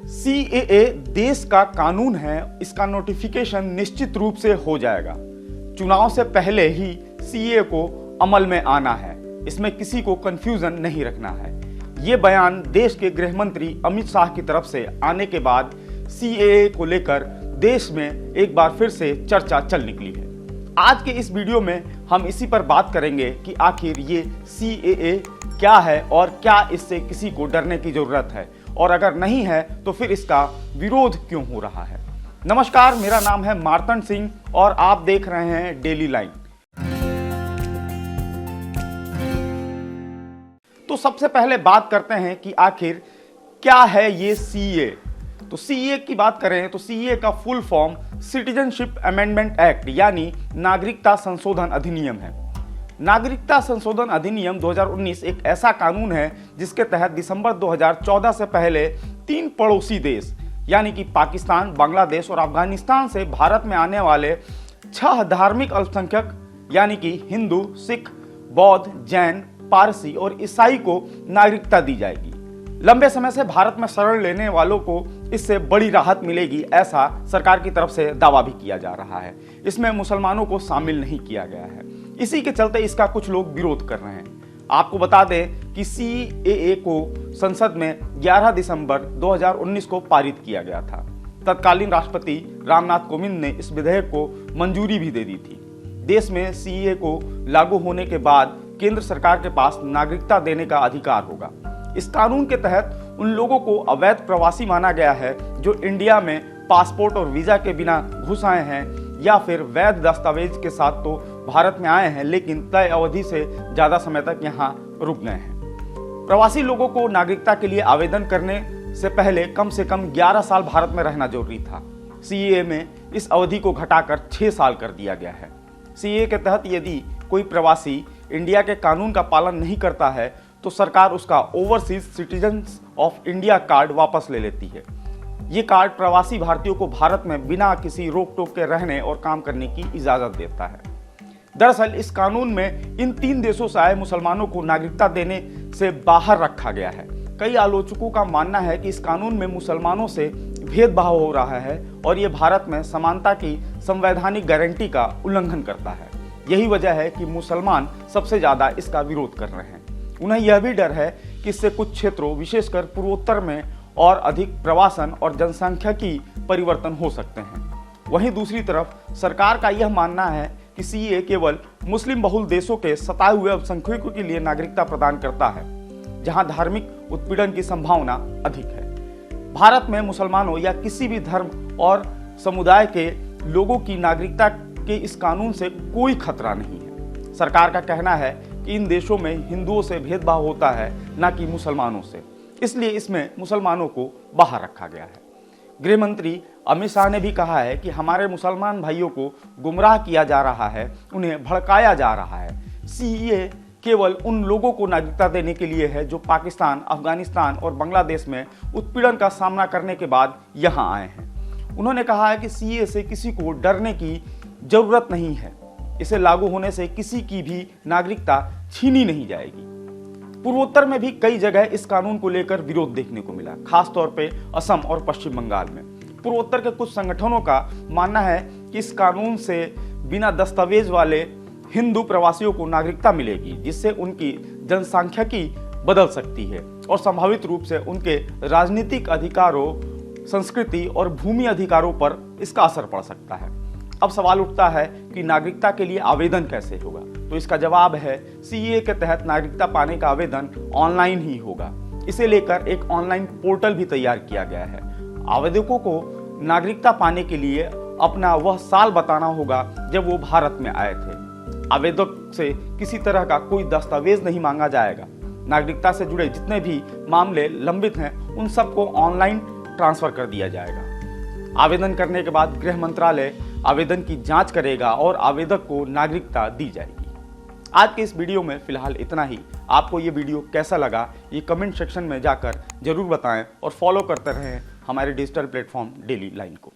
CAA देश का कानून है, इसका नोटिफिकेशन निश्चित रूप से हो जाएगा। चुनाव से पहले ही सीएए को अमल में आना है, इसमें किसी को कंफ्यूजन नहीं रखना है। ये बयान देश के गृह मंत्री अमित शाह की तरफ से आने के बाद सीएए को लेकर देश में एक बार फिर से चर्चा चल निकली है। आज के इस वीडियो में हम इसी पर बात करेंगे कि आखिर ये सीएए क्या है और क्या इससे किसी को डरने की जरूरत है, और अगर नहीं है तो फिर इसका विरोध क्यों हो रहा है। नमस्कार, मेरा नाम है मार्तंड सिंह और आप देख रहे हैं डेली लाइन। तो सबसे पहले बात करते हैं कि आखिर क्या है ये सीएए। तो सीएए की बात करें तो सीएए का full form citizenship amendment act यानी नागरिकता संशोधन अधिनियम है। नागरिकता संशोधन अधिनियम 2019 एक ऐसा कानून है जिसके तहत दिसंबर 2014 से पहले 3 पड़ोसी देश यानी कि पाकिस्तान, बांग्लादेश और अफगानिस्तान से भारत में आने वाले 6 धार्मिक अल्पसंख्यक यानी कि हिंदू, सिख, बौद्ध, जैन, पारसी और ईसाई को नागरिकता दी जाएगी। लंबे समय से भारत में शरण लेने वालों को इससे बड़ी राहत मिलेगी, ऐसा सरकार की तरफ से दावा भी किया जा रहा है। इसमें मुसलमानों को शामिल नहीं किया गया है। इसी के चलते इसका कुछ लोग विरोध कर रहे हैं। आपको बता दें कि सीएए को संसद में 11 दिसंबर 2019 को पारित किया गया था। तत्कालीन राष्ट्रपति रामनाथ कोविंद ने इस विधेयक को मंजूरी भी दे दी थी। देश में सीएए को लागू होने के बाद केंद्र सरकार के पास नागरिकता देने का अधिकार होगा। इस कानून के तहत उन लोगों को अवैध प्रवासी माना गया है जो इंडिया में पासपोर्ट और वीजा के बिना घुस आए हैं या फिर वैध दस्तावेज के साथ तो भारत में आए हैं लेकिन तय अवधि से ज्यादा समय तक यहाँ रुक गए हैं। प्रवासी लोगों को नागरिकता के लिए आवेदन करने से पहले कम से कम 11 साल भारत में रहना जरूरी था। सीएए में इस अवधि को घटाकर 6 साल कर दिया गया है। सीएए के तहत यदि कोई प्रवासी इंडिया के कानून का पालन नहीं करता है तो सरकार उसका overseas citizens of India card वापस ले लेती है। ये कार्ड प्रवासी भारतीयों को भारत में बिना किसी रोक टोक के रहने और काम करने की इजाजत देता है। दरअसल इस कानून में इन 3 देशों से आए मुसलमानों को नागरिकता देने से बाहर रखा गया है। कई आलोचकों का मानना है कि इस कानून में मुसलमानों से भेदभाव हो रहा है और ये भारत में समानता की संवैधानिक गारंटी का उल्लंघन करता है। यही वजह है कि मुसलमान सबसे ज्यादा इसका विरोध कर रहे हैं। उन्हें यह भी डर है कि इससे कुछ क्षेत्रों विशेषकर पूर्वोत्तर में और अधिक प्रवासन और जनसांख्यिकी परिवर्तन हो सकते हैं। वहीं दूसरी तरफ सरकार का यह मानना है कि सीएए केवल मुस्लिम बहुल देशों के सताए हुए अल्पसंख्यकों के लिए नागरिकता प्रदान करता है, जहां धार्मिक उत्पीड़न की संभावना अधिक है। भारत में मुसलमानों या किसी भी धर्म और समुदाय के लोगों की नागरिकता के इस कानून से कोई खतरा नहीं है। सरकार का कहना है कि इन देशों में हिंदुओं से भेदभाव होता है, न कि मुसलमानों से, इसलिए इसमें मुसलमानों को बाहर रखा गया है। गृह मंत्री अमित शाह ने भी कहा है कि हमारे मुसलमान भाइयों को गुमराह किया जा रहा है, उन्हें भड़काया जा रहा है। सीएए केवल उन लोगों को नागरिकता देने के लिए है जो पाकिस्तान, अफगानिस्तान और बांग्लादेश में उत्पीड़न का सामना करने के बाद यहाँ आए हैं। उन्होंने कहा है कि सीएए से किसी को डरने की जरूरत नहीं है। इसे लागू होने से किसी की भी नागरिकता छीनी नहीं जाएगी। पूर्वोत्तर में भी कई जगह इस कानून को लेकर विरोध देखने को मिला, खासतौर पे असम और पश्चिम बंगाल में। पूर्वोत्तर के कुछ संगठनों का मानना है कि इस कानून से बिना दस्तावेज वाले हिंदू प्रवासियों को नागरिकता मिलेगी, जिससे उनकी जनसांख्यिकी बदल सकती है और संभावित रूप से उनके राजनीतिक अधिकारों, संस्कृति और भूमि अधिकारों पर इसका असर पड़ सकता है। अब सवाल उठता है कि नागरिकता के लिए आवेदन कैसे होगा, तो इसका जवाब है सीएए के तहत नागरिकता पाने का आवेदन ऑनलाइन ही होगा। इसे लेकर एक ऑनलाइन पोर्टल भी तैयार किया गया है। आवेदकों को नागरिकता पाने के लिए अपना वह साल बताना होगा जब वो भारत में आए थे। आवेदक से किसी तरह का कोई दस्तावेज नहीं मांगा जाएगा। नागरिकता से जुड़े जितने भी मामले लंबित हैं उन सबको ऑनलाइन ट्रांसफर कर दिया जाएगा। आवेदन करने के बाद गृह मंत्रालय आवेदन की जांच करेगा और आवेदक को नागरिकता दी जाएगी। आज के इस वीडियो में फिलहाल इतना ही। आपको ये वीडियो कैसा लगा ये कमेंट सेक्शन में जाकर जरूर बताएं और फॉलो करते रहें हमारे डिजिटल प्लेटफॉर्म डेली लाइन को।